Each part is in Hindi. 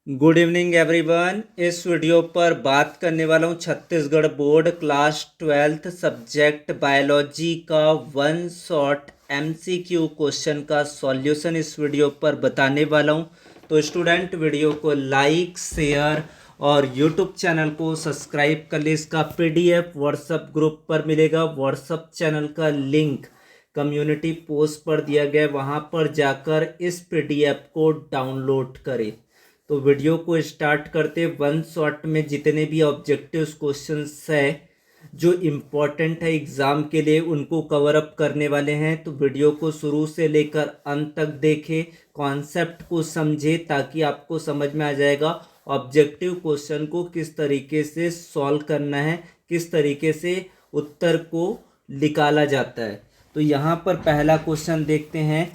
Good evening everyone. इस वीडियो पर बात करने वाला हूँ Chhattisgarh board class 12th subject biology का वन शॉट एमसीक्यू क्वेश्चन का सॉल्यूशन इस वीडियो पर बताने वाला हूँ। तो स्टूडेंट वीडियो को लाइक शेयर और यूट्यूब चैनल को सब्सक्राइब कर ले। इसका पीडीएफ व्हाट्सएप ग्रुप पर मिलेगा। व्हाट्सएप चैनल का लिंक कम्युनिटी पोस्ट पर दिया गया, वहाँ पर जाकर इस पीडीएफ को डाउनलोड करें। तो वीडियो को स्टार्ट करते वन शॉट में जितने भी ऑब्जेक्टिव क्वेश्चंस है जो इम्पोर्टेंट है एग्ज़ाम के लिए उनको कवर अप करने वाले हैं। तो वीडियो को शुरू से लेकर अंत तक देखें, कॉन्सेप्ट को समझे ताकि आपको समझ में आ जाएगा ऑब्जेक्टिव क्वेश्चन को किस तरीके से सॉल्व करना है, किस तरीके से उत्तर को निकाला जाता है। तो यहाँ पर पहला क्वेश्चन देखते हैं।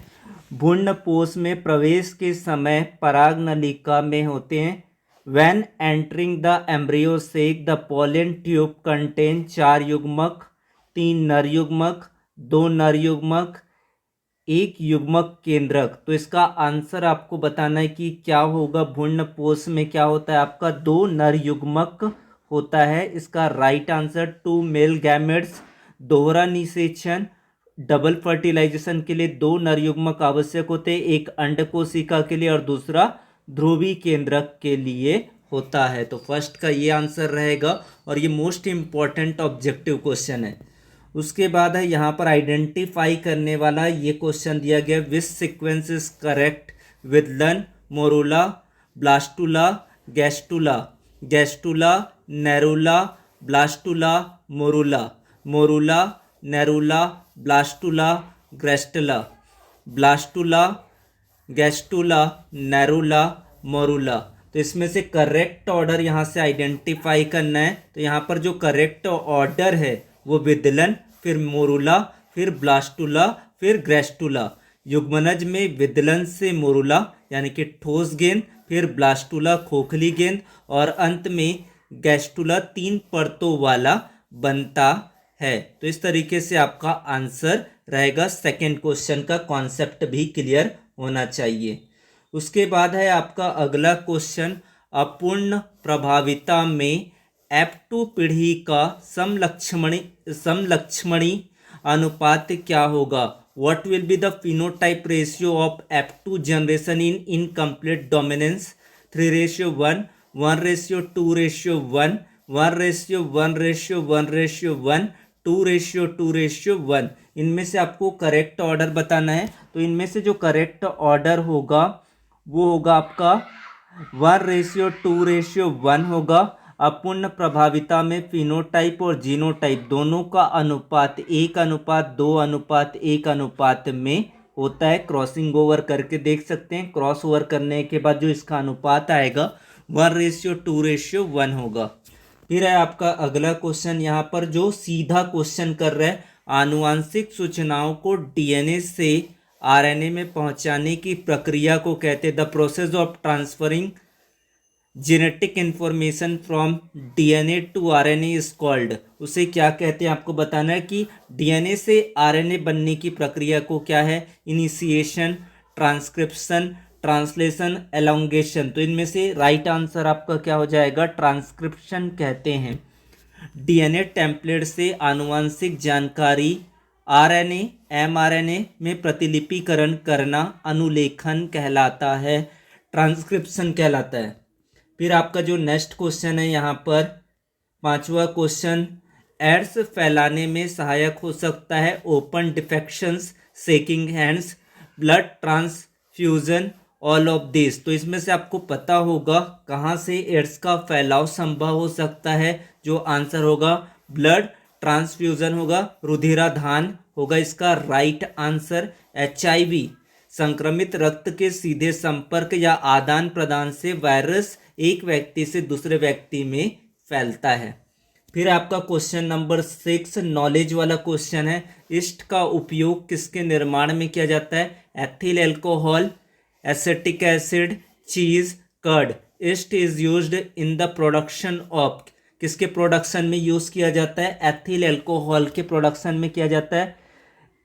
भ्रूणपोष में प्रवेश के समय पराग नलिका में होते हैं। When entering the embryo sac the pollen tube contain 4 युग्मक, 3 नर युग्मक, 2 नर युग्मक, 1 युग्मक केंद्रक। तो इसका आंसर आपको बताना है कि क्या होगा। भ्रूणपोष में क्या होता है आपका 2 नर युग्मक होता है। इसका राइट आंसर 2 मेल गैमेट्स। दोहरा निषेचन डबल फर्टिलाइजेशन के लिए 2 नर युग्मक आवश्यक होते हैं, एक अंड कोशिका के लिए और दूसरा ध्रुवी केंद्रक के लिए होता है। तो फर्स्ट का ये आंसर रहेगा और ये मोस्ट इम्पॉर्टेंट ऑब्जेक्टिव क्वेश्चन है। उसके बाद है यहाँ पर आइडेंटिफाई करने वाला ये क्वेश्चन दिया गया, which sequence is correct with लन morula blastula gastrula, gastrula neurula blastula morula, morula neurula blastula gastrula, blastula gastrula neurula morula. तो इसमें से करेक्ट ऑर्डर यहाँ से आइडेंटिफाई करना है। तो यहाँ पर जो करेक्ट ऑर्डर है वो विदलन, फिर मोरूला, फिर ब्लास्टुला, फिर ग्रेस्टुला। युग्मनज में विदलन से मोरूला यानी कि ठोस गेंद, फिर ब्लास्टुला खोखली गेंद और अंत में गैस्टुला 3 परतों वाला बनता है। तो इस तरीके से आपका आंसर रहेगा। सेकेंड क्वेश्चन का कॉन्सेप्ट भी क्लियर होना चाहिए। उसके बाद है आपका अगला क्वेश्चन, अपूर्ण प्रभाविता में F2 पीढ़ी का समलक्ष्मणी अनुपात क्या होगा। What will be the phenotype ratio of F2 generation in incomplete dominance. 3:1, 1:2:1, 1:1:1:1, 2:2:1। इनमें से आपको करेक्ट ऑर्डर बताना है। तो इनमें से जो करेक्ट ऑर्डर होगा वो होगा आपका 1:2:1 होगा। अपूर्ण प्रभाविता में फिनोटाइप और जीनोटाइप दोनों का अनुपात 1:2:1 में होता है। क्रॉसिंग ओवर करके देख सकते हैं। क्रॉस ओवर करने के बाद जो इसका अनुपात आएगा 1:2:1 होगा। फिर है आपका अगला क्वेश्चन, यहाँ पर जो सीधा क्वेश्चन कर रहा है, आनुवांशिक सूचनाओं को डीएनए से आरएनए में पहुंचाने की प्रक्रिया को कहते हैं the process of transferring genetic information from DNA to RNA is called. उसे क्या कहते हैं आपको बताना है कि डीएनए से आरएनए बनने की प्रक्रिया को क्या है। Initiation, transcription, translation, elongation. तो इनमें से राइट आंसर आपका क्या हो जाएगा, ट्रांसक्रिप्शन कहते हैं। डीएनए टेम्पलेट से आनुवांशिक जानकारी आरएनए एमआरएनए में प्रतिलिपिकरण करना अनुलेखन कहलाता है, ट्रांसक्रिप्शन कहलाता है। फिर आपका जो नेक्स्ट क्वेश्चन है यहाँ पर पांचवा क्वेश्चन, एड्स फैलाने में सहायक हो सकता है open defections, shaking hands, blood transfusion, all of this. तो इसमें से आपको पता होगा कहाँ से एड्स का फैलाव संभव हो सकता है। जो आंसर होगा ब्लड ट्रांसफ्यूजन होगा, रुधिराधान होगा इसका राइट आंसर। एचआईवी संक्रमित रक्त के सीधे संपर्क या आदान प्रदान से वायरस एक व्यक्ति से दूसरे व्यक्ति में फैलता है। फिर आपका क्वेश्चन नंबर 6 नॉलेज वाला क्वेश्चन है, ईस्ट का उपयोग किसके निर्माण में किया जाता है। Ethyl alcohol, acetic acid, cheese, curd. Yeast is used in the production of, किसके प्रोडक्शन में यूज किया जाता है। एथिल अल्कोहल के प्रोडक्शन में किया जाता है।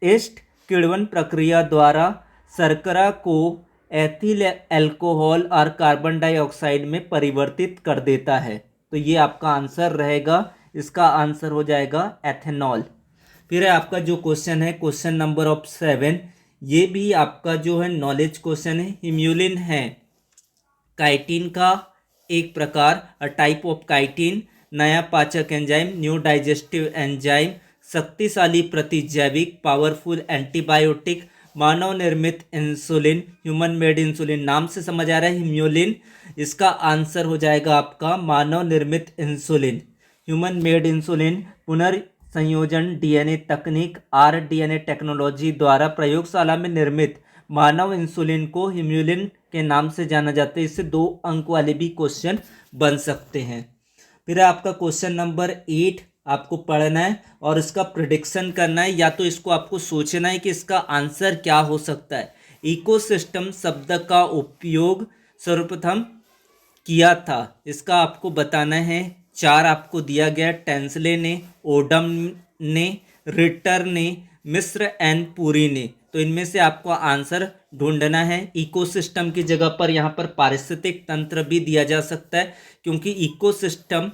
ईस्ट किण्वन प्रक्रिया द्वारा शर्करा को एथिल अल्कोहल और कार्बन डाइऑक्साइड में परिवर्तित कर देता है। तो ये आपका आंसर रहेगा, इसका आंसर हो जाएगा एथेनॉल। फिर है आपका जो क्वेश्चन है, क्वेश्चन नंबर ऑफ 7, ये भी आपका जो है नॉलेज क्वेश्चन है। हिम्यूलिन है काइटिन का एक प्रकार, अ टाइप ऑफ काइटिन, नया पाचक एंजाइम, न्यू डाइजेस्टिव एंजाइम, शक्तिशाली प्रतिजैविक, पावरफुल एंटीबायोटिक, मानव निर्मित इंसुलिन, ह्यूमन मेड इंसुलिन। नाम से समझ आ रहा है हिम्यूलिन, इसका आंसर हो जाएगा आपका मानव निर्मित इंसुलिन, ह्यूमन मेड इंसुलिन। पुनर्संयोजन डीएनए तकनीक, आरडीएनए टेक्नोलॉजी द्वारा प्रयोगशाला में निर्मित मानव इंसुलिन को हिम्यूलिन के नाम से जाना जाता है। इससे 2 अंक वाले भी क्वेश्चन बन सकते हैं। फिर आपका क्वेश्चन नंबर 8 आपको पढ़ना है और इसका प्रिडिक्शन करना है, या तो इसको आपको सोचना है कि इसका आंसर क्या हो सकता है। इकोसिस्टम शब्द का उपयोग सर्वप्रथम किया था, इसका आपको बताना है। 4 आपको दिया गया, टेंसले ने, ओडम ने, रिटर ने, मिस्र एंड पुरी ने। तो इनमें से आपको आंसर ढूंढना है। इकोसिस्टम की जगह पर यहाँ पर पारिस्थितिक तंत्र भी दिया जा सकता है, क्योंकि इकोसिस्टम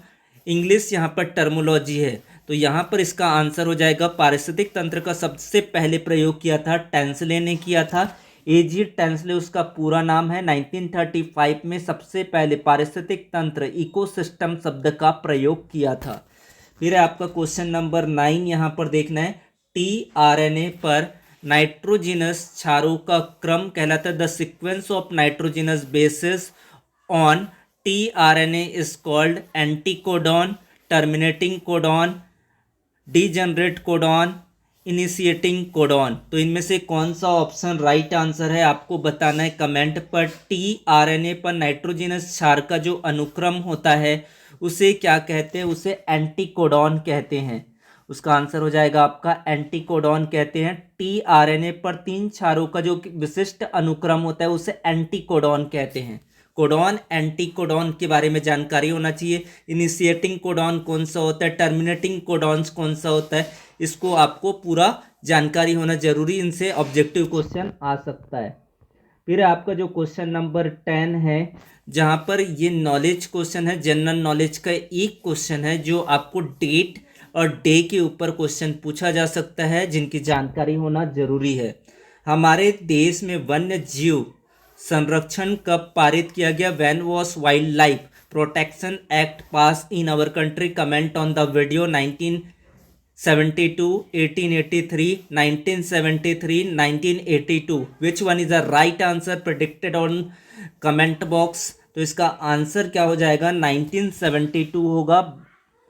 इंग्लिश यहाँ पर टर्मोलॉजी है। तो यहाँ पर इसका आंसर हो जाएगा पारिस्थितिक तंत्र का सबसे पहले प्रयोग किया था टेंसले ने किया था। एजी टेंसले उसका पूरा नाम है। 1935 में सबसे पहले पारिस्थितिक तंत्र इकोसिस्टम शब्द का प्रयोग किया था। फिर आपका क्वेश्चन नंबर 9 यहाँ पर देखना है। टीआरएनए पर नाइट्रोजिनस क्षारों का क्रम कहलाता है। The sequence of nitrogenous basis on tRNA is called anticodon, terminating codon, degenerate codon, initiating codon. तो इनमें से कौन सा ऑप्शन राइट आंसर है आपको बताना है कमेंट पर। टीआरएनए पर नाइट्रोजिनस क्षार का जो अनुक्रम होता है उसे क्या कहते हैं, उसे एंटीकोडॉन कहते हैं। उसका आंसर हो जाएगा आपका एंटीकोडॉन कहते हैं। टीआरएनए पर 3 क्षारों का जो विशिष्ट अनुक्रम होता है उसे एंटीकोडॉन कहते हैं। कोडॉन एंटीकोडॉन के बारे में जानकारी होना चाहिए। इनिशिएटिंग कोडॉन कौन सा होता है, टर्मिनेटिंग कोडॉन्स कौन सा होता है, इसको आपको पूरा जानकारी होना जरूरी। इनसे ऑब्जेक्टिव क्वेश्चन आ सकता है। फिर आपका जो क्वेश्चन नंबर 10 है, जहाँ पर ये नॉलेज क्वेश्चन है, जनरल नॉलेज का एक क्वेश्चन है जो आपको डेट और डे के ऊपर क्वेश्चन पूछा जा सकता है, जिनकी जानकारी होना जरूरी है। हमारे देश में वन्य जीव संरक्षण कब पारित किया गया? When was wild life protection act pass in our country? Comment on the video. 1972, 1883, 1973, 1982। Which one is the right answer predicted on comment box. तो इसका आंसर क्या हो जाएगा? 1972 होगा।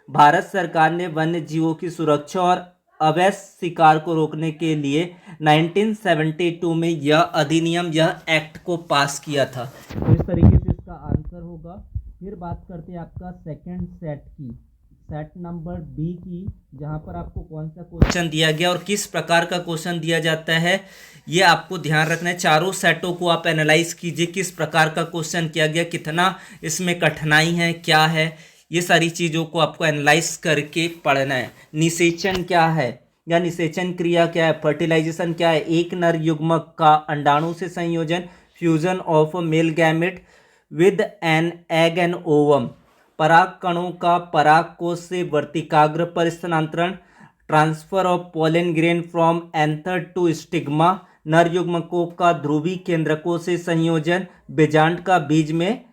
भारत सरकार ने वन्य जीवों की सुरक्षा और अवैध शिकार को रोकने के लिए 1972 में यह अधिनियम, यह एक्ट को पास किया था। तो इस तरीके से इसका आंसर होगा। फिर बात करते हैं आपका सेकंड सेट की, सेट नंबर बी की, जहां पर आपको कौन सा क्वेश्चन दिया गया और किस प्रकार का क्वेश्चन दिया जाता है ये आपको ध्यान रखना है। चारों सेटों को आप एनालाइज कीजिए, किस प्रकार का क्वेश्चन किया गया, कितना इसमें कठिनाई है, क्या है, ये सारी चीज़ों को आपको एनालाइज करके पढ़ना है। निषेचन क्या है या निषेचन क्रिया क्या है, फर्टिलाइजेशन क्या है, एक नर युग्मक का अंडाणु से संयोजन, fusion of male gamete with an egg and ovum, पराग कणों का पराग कोश से वर्तिकाग्र पर स्थानांतरण, transfer of pollen grain from anther to stigma, नर युग्मकों का ध्रुवी केंद्रकों से संयोजन, बीजांड का बीज में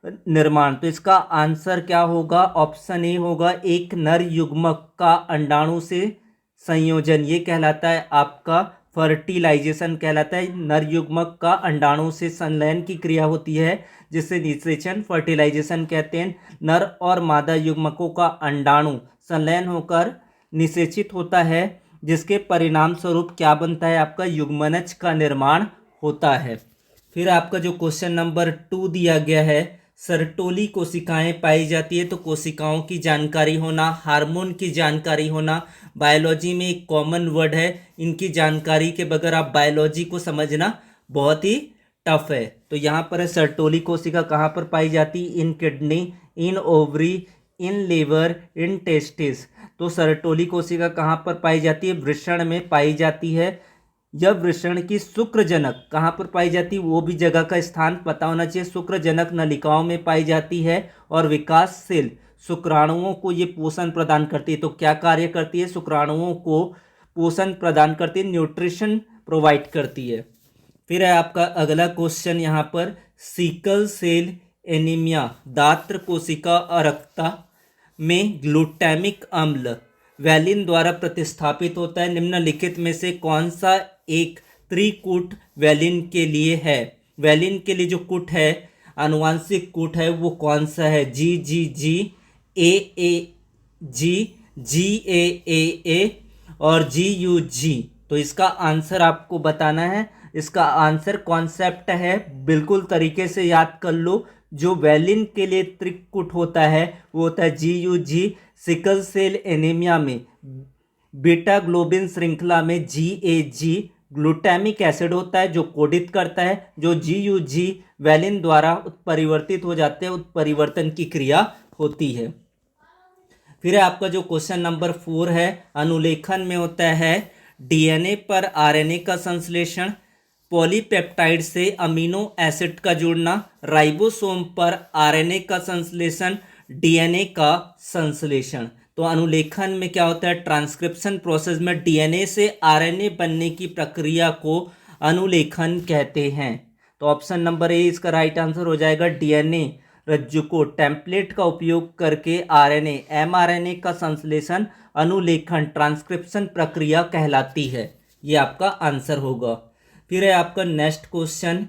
निर्माण। तो इसका आंसर क्या होगा? ऑप्शन ए होगा, एक नर युग्मक का अंडाणु से संयोजन। ये कहलाता है आपका फर्टिलाइजेशन कहलाता है। नर युग्मक का अंडाणु से संलयन की क्रिया होती है जिसे निषेचन, फर्टिलाइजेशन कहते हैं। नर और मादा युग्मकों का अंडाणु संलयन होकर निषेचित होता है, जिसके परिणाम स्वरूप क्या बनता है? आपका युग्मनज का निर्माण होता है। फिर आपका जो क्वेश्चन नंबर 2 दिया गया है, सर्टोली कोशिकाएं पाई जाती है। तो कोशिकाओं की जानकारी होना, हार्मोन की जानकारी होना बायोलॉजी में एक कॉमन वर्ड है। इनकी जानकारी के बगैर आप बायोलॉजी को समझना बहुत ही टफ है। तो यहाँ पर है सर्टोली कोशिका कहाँ पर पाई जाती? इन kidney, in ovary, in liver, in testis. तो सर्टोली कोशिका कहाँ पर पाई जाती है? वृषण में पाई जाती है। यह वृषण की शुक्रजनक कहाँ पर पाई जाती है, वो भी जगह का स्थान पता होना चाहिए। शुक्रजनक नलिकाओं में पाई जाती है और विकासशील शुक्राणुओं को ये पोषण प्रदान करती है। तो क्या कार्य करती है, शुक्राणुओं को पोषण प्रदान करती है, न्यूट्रिशन प्रोवाइड करती है। फिर है आपका अगला क्वेश्चन यहाँ पर, सिकल सेल एनीमिया दात्र कोशिका अरक्ता में ग्लूटामिक अम्ल वैलिन द्वारा प्रतिस्थापित होता है। निम्नलिखित में से कौन सा एक त्रिकूट वैलिन के लिए है। वैलिन के लिए जो कूट है, आनुवांशिक कूट है, वो कौन सा है, जी जी जी, ए जी, जी ए और जी यू जी। तो इसका आंसर आपको बताना है। इसका आंसर कॉन्सेप्ट है, बिल्कुल तरीके से याद कर लो। जो वैलिन के लिए त्रिकुट होता है वो होता है G U G. Sickle cell anaemia में बीटा ग्लोबिन श्रृंखला में जी ए जी ग्लूटामिक एसिड होता है जो कोडित करता है। जो जी यू जी वैलिन द्वारा उत्परिवर्तित हो जाते हैं, उत्परिवर्तन की क्रिया होती है। फिर है आपका जो क्वेश्चन नंबर 4 है, अनुलेखन में होता है डीएनए पर आरएनए का संश्लेषण, पॉलीपेप्टाइड से अमीनो एसिड का जुड़ना, राइबोसोम पर आरएनए का संश्लेषण, डीएनए का संश्लेषण। तो अनुलेखन में क्या होता है, ट्रांसक्रिप्शन प्रोसेस में डीएनए से आरएनए बनने की प्रक्रिया को अनुलेखन कहते हैं। तो ऑप्शन नंबर ए इसका राइट आंसर हो जाएगा। डीएनए रज्जु को टेम्पलेट का उपयोग करके आरएनए एमआरएनए का संश्लेषण अनुलेखन ट्रांसक्रिप्शन प्रक्रिया कहलाती है। ये आपका आंसर होगा। फिर है आपका नेक्स्ट क्वेश्चन,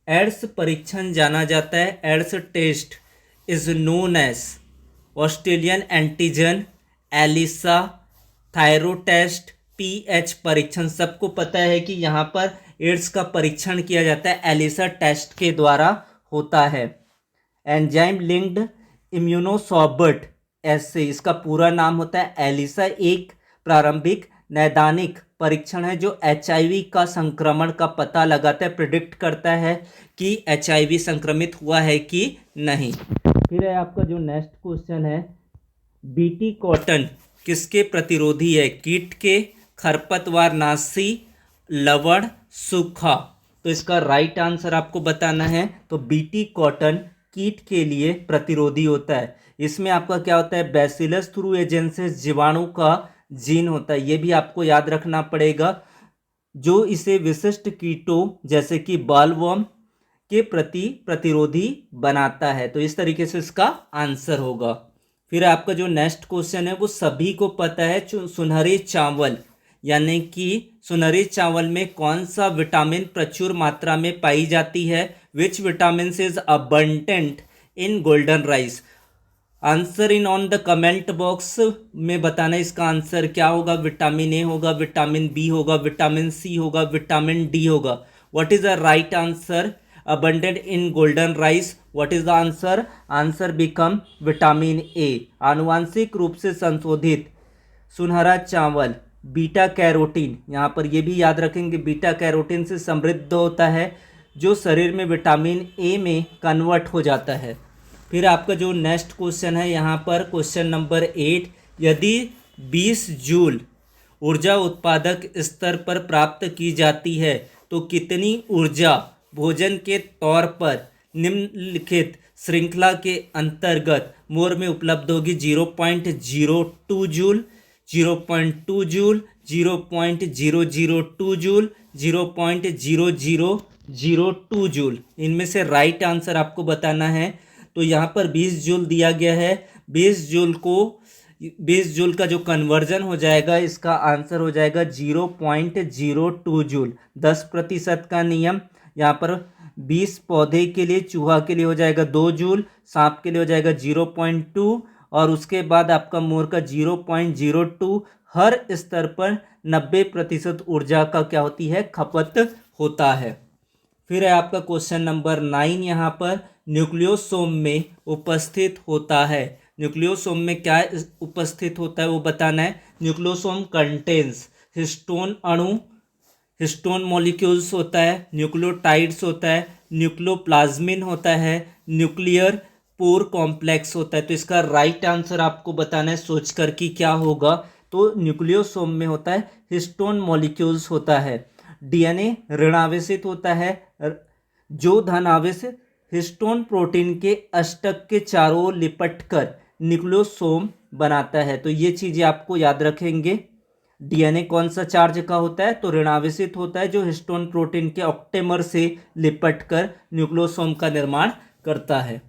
एड्स परीक्षण जाना जाता है, AIDS test is known as Australian antigen, ELISA, थायरोटेस्ट, पीएच परीक्षण। सबको पता है कि यहाँ पर एड्स का परीक्षण किया जाता है एलिसा टेस्ट के द्वारा होता है। एंजाइम लिंक्ड इम्यूनोसॉर्बट ऐसे इसका पूरा नाम होता है। एलिसा एक प्रारंभिक नैदानिक परीक्षण है जो एचआईवी का संक्रमण का पता लगाता है, प्रिडिक्ट करता है कि एचआईवी संक्रमित हुआ है कि नहीं। फिर है आपका जो नेक्स्ट क्वेश्चन है, बीटी कॉटन किसके प्रतिरोधी है, कीट के, खरपतवार नाशी, लवण, सूखा। तो इसका राइट आंसर आपको बताना है। तो बीटी कॉटन कीट के लिए प्रतिरोधी होता है। इसमें आपका क्या होता है, बैसिलस थ्रूएजेंसिस जीवाणु का जीन होता है, ये भी आपको याद रखना पड़ेगा, जो इसे विशिष्ट कीटों जैसे कि बालवर्म के प्रति प्रतिरोधी बनाता है। तो इस तरीके से इसका आंसर होगा। फिर आपका जो नेक्स्ट क्वेश्चन है वो सभी को पता है, सुनहरे चावल यानी कि सुनहरे चावल में कौन सा विटामिन प्रचुर मात्रा में पाई जाती है, which vitamin is abundant in golden rice. Answer in on the comment box में बताना इसका आंसर क्या होगा। विटामिन ए होगा, विटामिन बी होगा, विटामिन सी होगा, विटामिन डी होगा। What is the right answer, abundant in golden rice. What is the answer, answer become vitamin A. आनुवांशिक रूप से संशोधित सुनहरा चावल बीटा कैरोटीन, यहाँ पर ये भी याद रखेंगे, बीटा कैरोटीन से समृद्ध होता है जो शरीर में विटामिन ए में कन्वर्ट हो जाता है। फिर आपका जो नेक्स्ट क्वेश्चन है यहाँ पर क्वेश्चन नंबर 8, यदि 20 जूल ऊर्जा उत्पादक स्तर पर प्राप्त की जाती है तो कितनी ऊर्जा भोजन के तौर पर निम्नलिखित श्रृंखला के अंतर्गत मोर में उपलब्ध होगी। 0.02 जूल, 0.2 जूल, 0.002 जूल, 0.0002 जूल। इनमें से राइट आंसर आपको बताना है। तो यहाँ पर 20 जूल दिया गया है। 20 जूल का जो कन्वर्जन हो जाएगा, इसका आंसर हो जाएगा 0.02 जूल। 10% का नियम, यहाँ पर 20 पौधे के लिए, चूहा के लिए हो जाएगा 2 जूल, सांप के लिए हो जाएगा 0.2 और उसके बाद आपका मोर का 0.02। हर स्तर पर 90% ऊर्जा का क्या होती है, खपत होता है। फिर है आपका क्वेश्चन नंबर 9, यहाँ पर न्यूक्लियोसोम में उपस्थित होता है। न्यूक्लियोसोम में क्या उपस्थित होता है वो बताना है। न्यूक्लियोसोम कंटेन्स हिस्टोन अणु, हिस्टोन मॉलिक्यूल्स होता है, न्यूक्लियोटाइड्स होता है, न्यूक्लियोप्लाज्मिन होता है, न्यूक्लियर पोर कॉम्प्लेक्स होता है। तो इसका राइट आंसर आपको बताना है सोच कर कि क्या होगा। तो न्यूक्लियोसोम में होता है हिस्टोन मॉलिक्यूल्स होता है। डीएनए ऋणावेशित होता है, जो धनावेश हिस्टोन प्रोटीन के अष्टक के चारों ओर लिपटकर न्यूक्लियोसोम बनाता है। तो ये चीज़ें आपको याद रखेंगे। डीएनए कौन सा चार्ज का होता है? तो ऋणावेशित होता है, जो हिस्टोन प्रोटीन के ऑक्टेमर से लिपटकर न्यूक्लियोसोम का निर्माण करता है।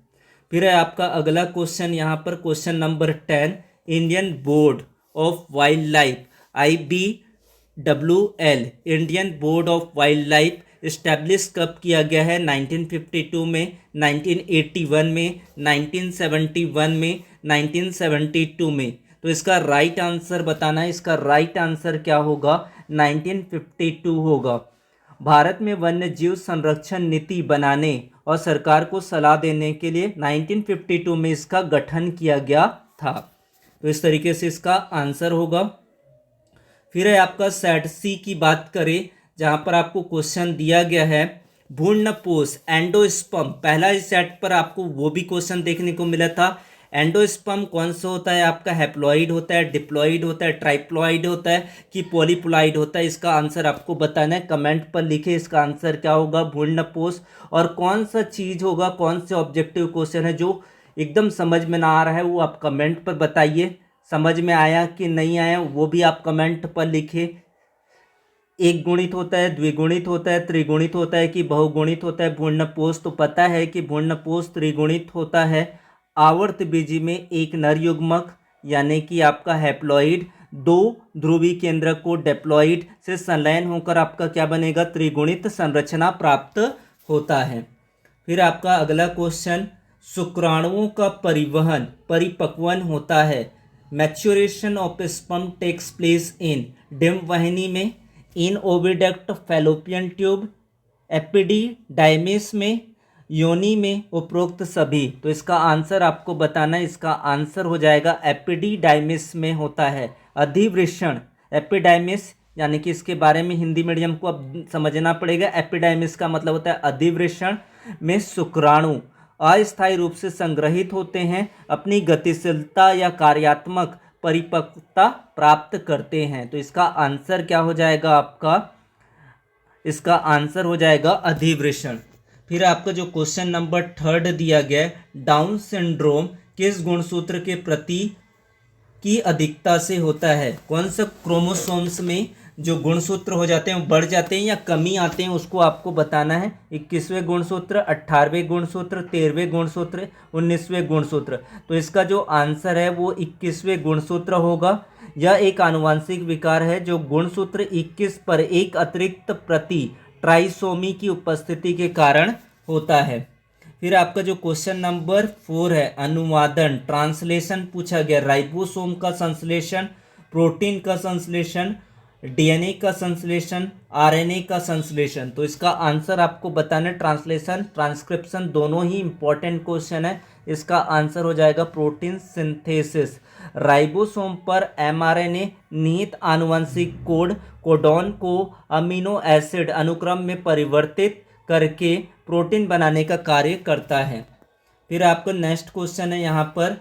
फिर है आपका अगला क्वेश्चन, यहाँ पर question number 10। Indian board of wild life IBWL, Indian board of wild life establish कब किया गया है? 1952 में, 1981 में, 1971 में, 1972 में। तो इसका राइट आंसर बताना है। इसका राइट आंसर क्या होगा? 1952 होगा। भारत में वन्य जीव संरक्षण नीति बनाने और सरकार को सलाह देने के लिए 1952 में इसका गठन किया गया था। तो इस तरीके से इसका आंसर होगा। फिर है आपका सेट सी की बात करें, जहाँ पर आपको क्वेश्चन दिया गया है भ्रूणपोष एंडोस्पर्म। पहला इस सेट पर आपको वो भी क्वेश्चन देखने को मिला था। एंडोस्पर्म कौन सा होता है? आपका हैप्लॉइड होता है, डिप्लॉइड होता है, ट्राइप्लॉइड होता है कि पॉलीप्लॉइड होता है? इसका आंसर आपको बताना है। कमेंट पर लिखे इसका आंसर क्या होगा, भ्रूणपोष। और कौन सा चीज़ होगा, कौन से ऑब्जेक्टिव क्वेश्चन है जो एकदम समझ में ना आ रहा है, वो आप कमेंट पर बताइए। समझ में आया कि नहीं आया वो भी आप कमेंट पर लिखे। एक गुणित होता है, द्विगुणित होता है, त्रिगुणित होता है कि बहुगुणित होता है भ्रूणपोष? तो पता है कि भ्रूणपोष त्रिगुणित होता है। आवर्त बीजी में एक नर युग्मक यानी कि आपका हैप्लॉइड दो ध्रुवी केंद्रक को डेप्लॉइड से संलयन होकर आपका क्या बनेगा? त्रिगुणित संरचना प्राप्त होता है। फिर आपका अगला क्वेश्चन, शुक्राणुओं का परिवहन परिपक्वन होता है। Maturation of sperm takes place in डिम वाहिनी में, in oviduct fallopian tube, epididymis में, योनि में, उपरोक्त सभी। तो इसका आंसर आपको बताना है। इसका आंसर हो जाएगा एपिडिडाइमिस में होता है। अधिवृषण एपिडाइमिस यानी कि इसके बारे में हिंदी मीडियम को अब समझना पड़ेगा। एपिडाइमिस का मतलब होता है अधिवृषण में शुक्राणु अस्थायी रूप से संग्रहित होते हैं, अपनी गतिशीलता या कार्यात्मक परिपक्वता प्राप्त करते हैं। तो इसका आंसर क्या हो जाएगा आपका? इसका आंसर हो जाएगा अधिवृषण। फिर आपका जो क्वेश्चन नंबर 3 दिया गया है, डाउन सिंड्रोम किस गुणसूत्र के प्रति की अधिकता से होता है? कौन सा क्रोमोसोम्स में जो गुणसूत्र हो जाते हैं वो बढ़ जाते हैं या कमी आते हैं, उसको आपको बताना है। 21वें गुणसूत्र, 18वें गुणसूत्र, 13वें गुणसूत्र, 19वें गुणसूत्र। तो इसका जो आंसर है वो 21वें गुणसूत्र होगा। यह एक आनुवांशिक विकार है जो गुणसूत्र 21 पर एक अतिरिक्त प्रति ट्राइसोमी की उपस्थिति के कारण होता है। फिर आपका जो क्वेश्चन नंबर 4 है, अनुवादन ट्रांसलेशन पूछा गया। राइबोसोम का संश्लेषण, प्रोटीन का संश्लेषण, डीएनए का संश्लेषण, आरएनए का संश्लेषण। तो इसका आंसर आपको बताना है। ट्रांसलेशन ट्रांसक्रिप्शन दोनों ही इंपॉर्टेंट क्वेश्चन है। इसका आंसर हो जाएगा प्रोटीन सिंथेसिस। राइबोसोम पर एमआरएनए निहित आनुवंशिक कोड कोडॉन को अमीनो एसिड अनुक्रम में परिवर्तित करके प्रोटीन बनाने का कार्य करता है। फिर आपका नेक्स्ट क्वेश्चन है यहाँ पर,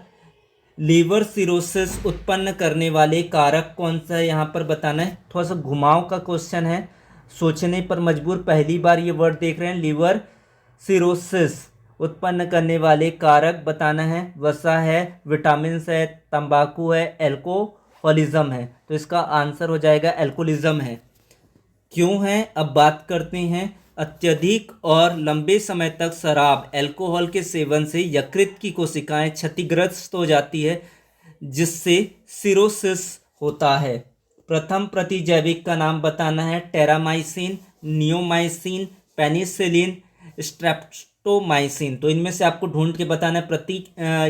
लीवर सिरोसिस उत्पन्न करने वाले कारक कौन सा है? यहाँ पर बताना है। थोड़ा सा घुमाव का क्वेश्चन है, सोचने पर मजबूर। पहली बार ये वर्ड देख रहे हैं, लीवर सिरोसिस उत्पन्न करने वाले कारक बताना है। वसा है, विटामिन है, तंबाकू है, एल्कोहलिज्म है। तो इसका आंसर हो जाएगा एल्कोहलिज्म है। क्यों है अब बात करते हैं। अत्यधिक और लंबे समय तक शराब अल्कोहल के सेवन से यकृत की कोशिकाएं क्षतिग्रस्त हो जाती है, जिससे सिरोसिस होता है। प्रथम प्रतिजैविक का नाम बताना है। Terramycin, neomycin, penicillin, streptomycin. तो इनमें से आपको ढूंढ के बताना है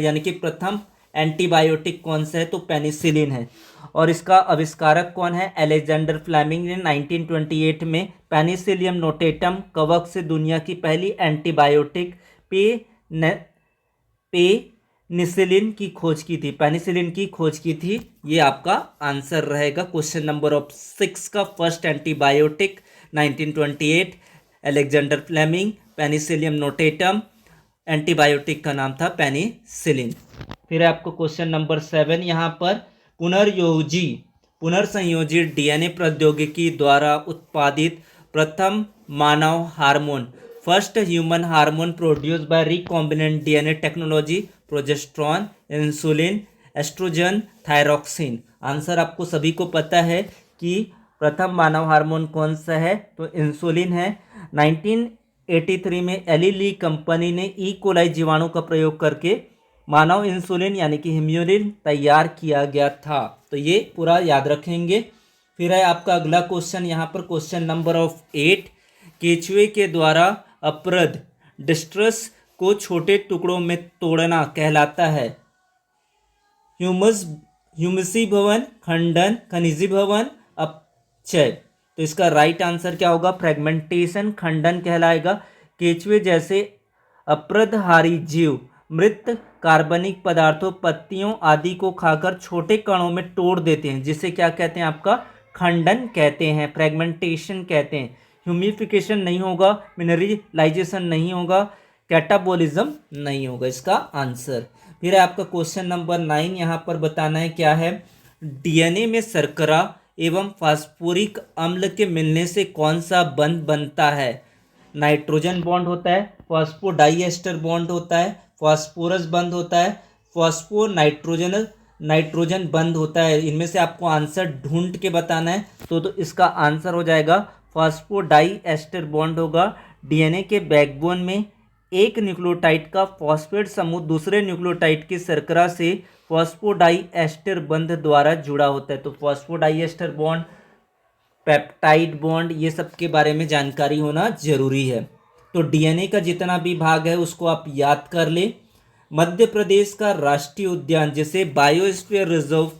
यानी कि प्रथम एंटीबायोटिक कौन सा है? तो पेनिसिलिन है। और इसका आविष्कारक कौन है? अलेक्जेंडर फ्लेमिंग ने 1928 में पेनिसिलियम नोटेटम कवक से दुनिया की पहली एंटीबायोटिक पेनिसिलिन की खोज की थी। पेनिसिलिन की खोज की थी। ये आपका आंसर रहेगा क्वेश्चन नंबर 6 का। First antibiotic 1928, Alexander Fleming, Penicillium notatum, antibiotic का नाम था पेनिसिलिन। फिर आपको क्वेश्चन नंबर 7 यहाँ पर, पुनर्संयोजित डीएनए प्रौद्योगिकी द्वारा उत्पादित प्रथम मानव hormone, first human hormone produce by recombinant DNA technology, progesterone, insulin, oestrogen, thyroxine. Answer आपको सभी को पता है कि प्रथम मानव हार्मोन कौन सा है, तो इंसुलिन है। 1983 में एली ली कंपनी ने ई कोलाई जीवाणु का प्रयोग करके मानव इंसुलिन यानी कि हिम्यूलिन तैयार किया गया था। तो ये पूरा याद रखेंगे। फिर है आपका अगला क्वेश्चन, यहाँ पर क्वेश्चन नंबर ऑफ 8। केचुए के द्वारा अपरद डिस्ट्रस को छोटे टुकड़ों में तोड़ना कहलाता है ह्यूमसी भवन, खंडन, खनिजी भवन, अपचय। तो इसका राइट आंसर क्या होगा, फ्रेगमेंटेशन, खंडन कहलाएगा। केचुए जैसे अपरदहारी जीव मृत कार्बनिक पदार्थों, पत्तियों आदि को खाकर छोटे कणों में तोड़ देते हैं, जिसे क्या कहते हैं, आपका खंडन कहते हैं, फ्रेगमेंटेशन कहते हैं। ह्यूमिफिकेशन नहीं होगा, मिनरलाइजेशन नहीं होगा, कैटाबोलिज्म नहीं होगा इसका आंसर। फिर है आपका क्वेश्चन नंबर 9, यहाँ पर बताना है क्या है, डीएनए में शर्करा एवं फास्फोरिक अम्ल के मिलने से कौन सा बंध बनता है। नाइट्रोजन बॉन्ड होता है, फॉस्फोडाइएस्टर बॉन्ड होता है, फॉस्फोरस बंध होता है, फॉस्फो नाइट्रोजन बंध होता है। इनमें से आपको आंसर ढूंढ के बताना है। तो इसका आंसर हो जाएगा फॉस्फोडाइएस्टर बॉन्ड होगा। डीएनए के बैकबोन में एक न्यूक्लियोटाइड का फॉस्फेट समूह दूसरे न्यूक्लियोटाइड की शर्करा से फॉस्फोडाइएस्टर बंध द्वारा जुड़ा होता है। तो फॉस्फोडाइएस्टर बॉन्ड, पेप्टाइड बॉन्ड, ये सब के बारे में जानकारी होना जरूरी है। तो डीएनए का जितना भी भाग है उसको आप याद कर ले। मध्य प्रदेश का राष्ट्रीय उद्यान जिसे बायोस्फीयर रिजर्व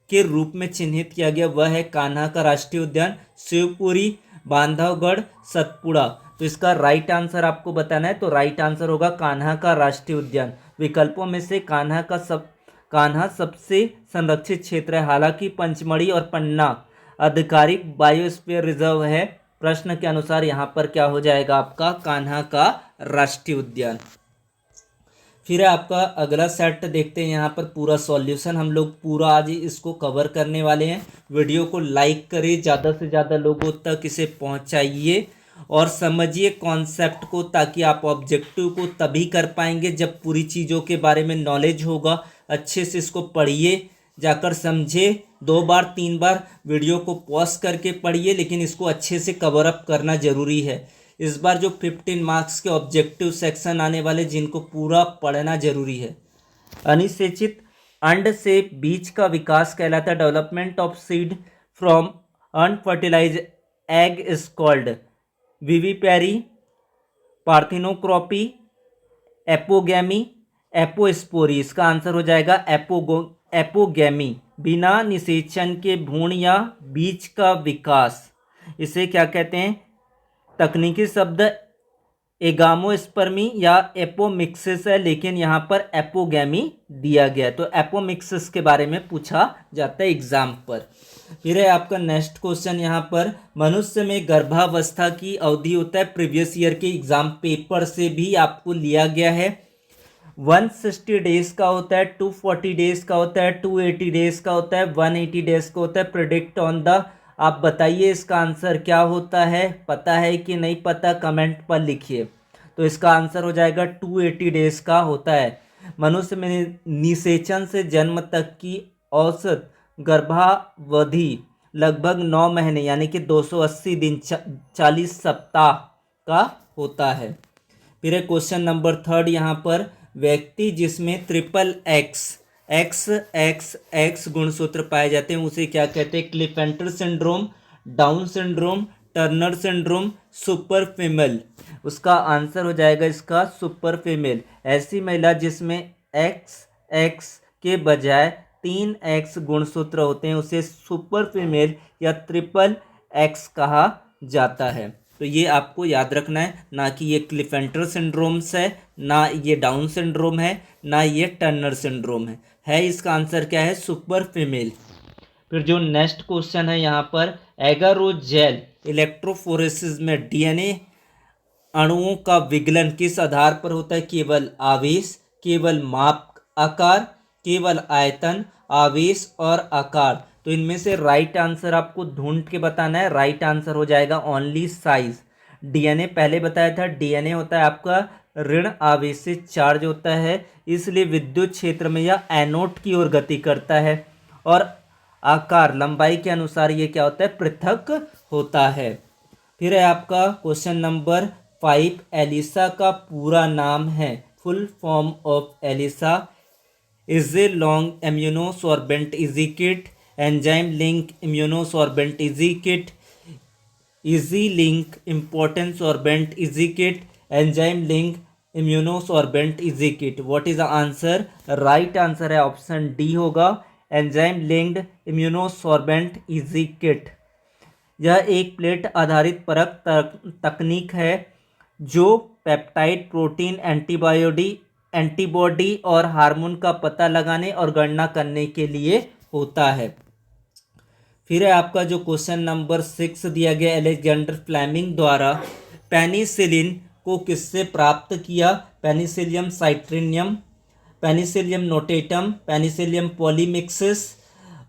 के रूप में चिन्हित किया गया वह है कान्हा का राष्ट्रीय उद्यान, शिवपुरी, बांधवगढ़, सतपुड़ा। तो इसका राइट आंसर आपको बताना है। तो राइट आंसर होगा कान्हा का राष्ट्रीय उद्यान। विकल्पों में से कान्हा सबसे संरक्षित क्षेत्र है, हालांकि पंचमढ़ी और पन्ना आधिकारिक बायोस्फीयर रिजर्व है। प्रश्न के अनुसार यहाँ पर क्या हो जाएगा, आपका कान्हा का राष्ट्रीय उद्यान। फिर आपका अगला सेट देखते हैं, यहाँ पर पूरा सॉल्यूशन हम लोग पूरा आज इसको कवर करने वाले हैं। वीडियो को लाइक करिए, ज़्यादा से ज़्यादा लोगों तक इसे पहुँचाइए और समझिए कॉन्सेप्ट को, ताकि आप ऑब्जेक्टिव को तभी कर पाएंगे जब पूरी चीज़ों के बारे में नॉलेज होगा। अच्छे से इसको पढ़िए, जाकर समझे, 2 बार 3 बार वीडियो को पॉज करके पढ़िए, लेकिन इसको अच्छे से कवर अप करना ज़रूरी है। इस बार जो 15 मार्क्स के ऑब्जेक्टिव सेक्शन आने वाले, जिनको पूरा पढ़ना जरूरी है। अनिषेचित अंड से बीज का विकास कहलाता है development of seed from unfertilise egg is called vivipary, parthenocarpy, apogamy, apospory. इसका आंसर हो जाएगा एपोगैमी। बिना निषेचन के भ्रूण या बीज का विकास, इसे क्या कहते हैं, तकनीकी शब्द एगामोस्पर्मी या एपोमिक्सिस है, लेकिन यहाँ पर एपोगैमी दिया गया है। तो एपोमिक्सिस के बारे में पूछा जाता है एग्जाम पर। फिर है आपका नेक्स्ट क्वेश्चन, यहाँ पर मनुष्य में गर्भावस्था की अवधि होता है, प्रीवियस ईयर के एग्जाम पेपर से भी आपको लिया गया है। 160 डेज का होता है, 240 डेज का होता है, 280 डेज का होता है, 180 डेज का होता है। प्रेडिक्ट ऑन द, आप बताइए इसका आंसर क्या होता है, पता है कि नहीं पता, कमेंट पर लिखिए। तो इसका आंसर हो जाएगा 280 डेज का होता है। मनुष्य में निषेचन से जन्म तक की औसत गर्भावधि लगभग 9 महीने यानी कि 280 दिन 40 सप्ताह का होता है। फिर है क्वेश्चन नंबर 3, यहाँ पर व्यक्ति जिसमें ट्रिपल एक्स गुणसूत्र पाए जाते हैं उसे क्या कहते हैं, Klinefelter syndrome, Down syndrome, Turner syndrome, super female. उसका आंसर हो जाएगा इसका सुपर फीमेल। ऐसी महिला जिसमें एक्स के बजाय 3 एक्स गुणसूत्र होते हैं उसे सुपर फीमेल या ट्रिपल एक्स कहा जाता है। तो ये आपको याद रखना है, ना कि ये क्लिफेंटर सिंड्रोम्स है, ना ये डाउन सिंड्रोम है, ना ये टर्नर सिंड्रोम है। इसका आंसर क्या है, सुपर फीमेल। फिर जो नेक्स्ट क्वेश्चन है यहाँ पर, एगारोजेल इलेक्ट्रोफोरेसिस में डीएनए अणुओं का विगलन किस आधार पर होता है, केवल आवेश, केवल माप आकार, केवल आयतन, आवेश और आकार। तो इनमें से राइट आंसर आपको ढूंढ के बताना है। राइट आंसर हो जाएगा ओनली साइज। डीएनए पहले बताया था, डीएनए होता है आपका ऋण आवेशित चार्ज होता है, इसलिए विद्युत क्षेत्र में यह एनोड की ओर गति करता है और आकार लंबाई के अनुसार ये क्या होता है, पृथक होता है। फिर है आपका क्वेश्चन नंबर 5, एलिसा का पूरा नाम है, full form of ELISA is a long immunosorbent easy kit, enzyme link immunosorbent easy kit, easy link important sorbent easy kit, enzyme link immunosorbent easy kit. What is the answer? Right answer है ऑप्शन डी होगा, enzyme linked immunosorbent easy kit. यह एक प्लेट आधारित परख तकनीक है जो पेप्टाइड, प्रोटीन, एंटीबॉडी और हार्मोन का पता लगाने और गणना करने के लिए होता है। फिर है आपका जो क्वेश्चन नंबर 6 दिया गया, अलेक्जेंडर फ्लेमिंग द्वारा पेनिसिलिन को किससे प्राप्त किया? पेनिसिलियम साइट्रिनियम, पेनिसिलियम नोटेटम, पेनिसिलियम पॉलीमिक्सिस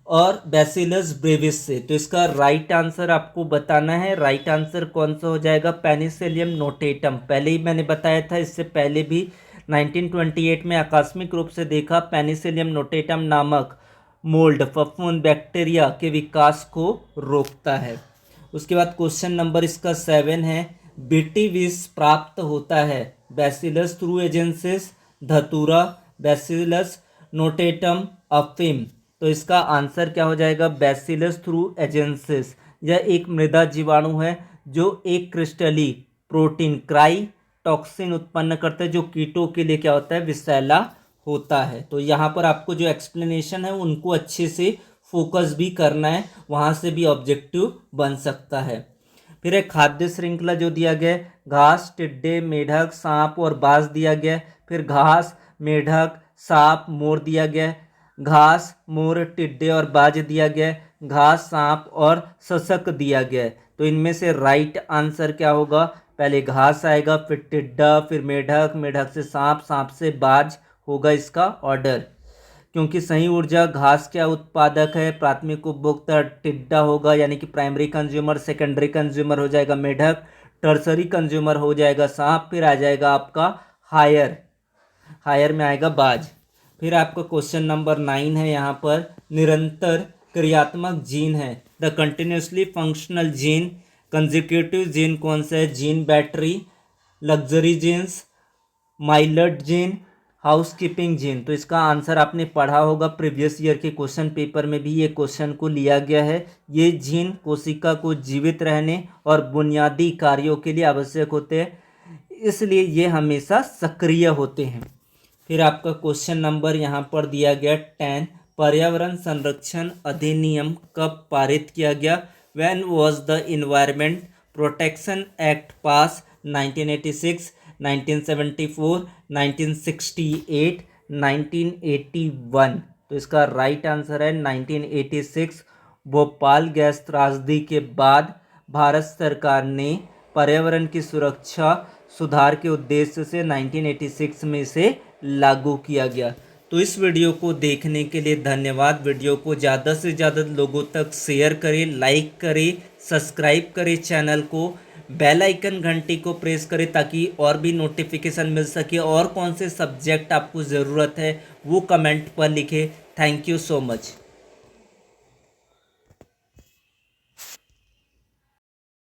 और बैसिलस ब्रेविस से। तो इसका राइट आंसर आपको बताना है। राइट आंसर कौन सा हो जाएगा? Penicillium notatum. पहले ही मैंने बताया था, इससे पहले भी 1928 में आकस्मिक रूप से देखा, पेनिसिलियम नोटेटम नामक मोल्ड फफूंद बैक्टीरिया के विकास को रोकता है। उसके बाद क्वेश्चन नंबर इसका 7 है, बीटी विष प्राप्त होता है बैसिलस थ्रू एजेंसिस, धतूरा, बैसिलस नोटेटम, अफीम। तो इसका आंसर क्या हो जाएगा? Bacillus thuringiensis. यह एक मृदा जीवाणु है जो एक क्रिस्टली प्रोटीन क्राइटॉक्सिन उत्पन्न करता है, जो कीटों के लिए क्या होता है? विषैला होता है। तो यहाँ पर आपको जो एक्सप्लेनेशन है उनको अच्छे से फोकस भी करना है, वहाँ से भी ऑब्जेक्टिव बन सकता है। फिर एक खाद्य श्रृंखला जो दिया गया है, घास, टिड्डे, मेढक, सांप और बाज दिया गया है। फिर घास, मेढक, सांप, मोर दिया गया है। घास, मोर, टिड्डे और बाज दिया गया है। घास, सांप और सशक दिया गया है। तो इनमें से राइट आंसर क्या होगा? पहले घास आएगा, फिर टिड्डा, फिर मेढक, मेढक से सांप, सांप से बाज होगा इसका ऑर्डर, क्योंकि सही ऊर्जा घास क्या उत्पादक है? प्राथमिक उपभोक्ता टिड्डा होगा, यानी कि प्राइमरी कंज्यूमर। सेकेंडरी कंज्यूमर हो जाएगा मेढक, टर्सरी कंज्यूमर हो जाएगा सांप, फिर आ जाएगा आपका हायर, हायर में आएगा बाज। फिर आपका क्वेश्चन नंबर 9 है, यहाँ पर निरंतर क्रियात्मक जीन है, the continuously functional gene, constitutive gene कौन सा है? जीन बैटरी, लग्जरी जीन्स, माइलट जीन, हाउसकीपिंग जीन। तो इसका आंसर आपने पढ़ा होगा, प्रीवियस ईयर के क्वेश्चन पेपर में भी ये क्वेश्चन को लिया गया है। ये जीन कोशिका को जीवित रहने और बुनियादी कार्यों के लिए आवश्यक होते हैं, इसलिए ये हमेशा सक्रिय होते हैं। फिर आपका क्वेश्चन नंबर यहाँ पर दिया गया 10, पर्यावरण संरक्षण अधिनियम कब पारित किया गया? When was the environment protection act पास? 1986, 1974, 1968, 1981। तो इसका राइट आंसर है 1986। भोपाल गैस त्रासदी के बाद भारत सरकार ने पर्यावरण की सुरक्षा सुधार के उद्देश्य से 1986 में इसे लागू किया गया। तो इस वीडियो को देखने के लिए धन्यवाद। वीडियो को ज़्यादा से ज़्यादा लोगों तक शेयर करें, लाइक करें, सब्सक्राइब करें चैनल को, बेल आइकन घंटी को प्रेस करें ताकि और भी नोटिफिकेशन मिल सके। और कौन से सब्जेक्ट आपको ज़रूरत है वो कमेंट पर लिखें। Thank you so much.